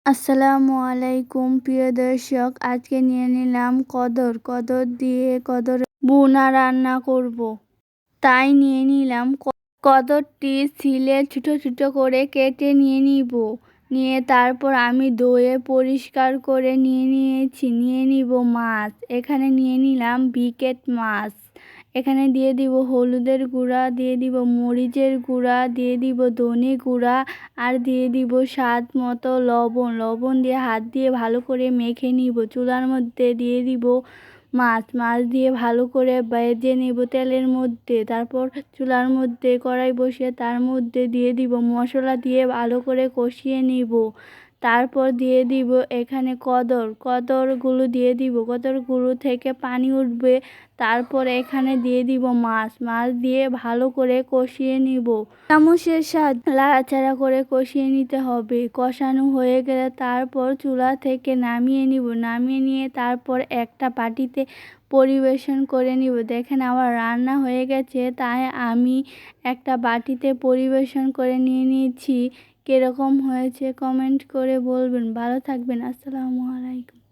আসসালামু আলাইকুম প্রিয় দর্শক, আজকে নিয়ে নিলাম কদর দিয়ে কদরের ভুনা রান্না করব। তাই নিয়ে নিলাম কদরটি ছিলে ছোট ছোট করে কেটে নিয়ে তারপর আমি ধুয়ে পরিষ্কার করে নিয়ে নিব মাছ। এখানে নিয়ে নিলাম বিকেট মাছ। এখানে দিয়ে দিব হলুদের গুঁড়া, দিয়ে দিব মরিচের গুঁড়া, দিয়ে দিব ধনে গুঁড়া, আর দিয়ে দিব স্বাদ মতো লবণ দিয়ে হাত দিয়ে ভালো করে মেখে নিব। চুলার মধ্যে দিয়ে দিব মাছ দিয়ে ভালো করে ভেজে নেব তেলের মধ্যে। তারপর চুলার মধ্যে কড়াই বসিয়ে তার মধ্যে দিয়ে দিব মশলা দিয়ে ভালো করে কষিয়ে নিব। তারপর দিয়ে দিব এখানে কদরগুলো দিয়ে দিব, কদরগুলো থেকে পানি উঠবে। তারপর এখানে দিয়ে দিব মাছ দিয়ে ভালো করে কষিয়ে নিব। চামচের সাহায্যে নাড়াচাড়া করে কষিয়ে নিতে হবে। কষানো হয়ে গেলে তারপর চুলা থেকে নামিয়ে নিয়ে তারপর একটা বাটিতে পরিবেশন করে নিব। দেখেন আমার রান্না হয়ে গেছে, তাই আমি একটা বাটিতে পরিবেশন করে নিয়েছি। কিরকম হয়েছে কমেন্ট করে বলবেন। ভালো থাকবেন। আসসালামু আলাইকুম।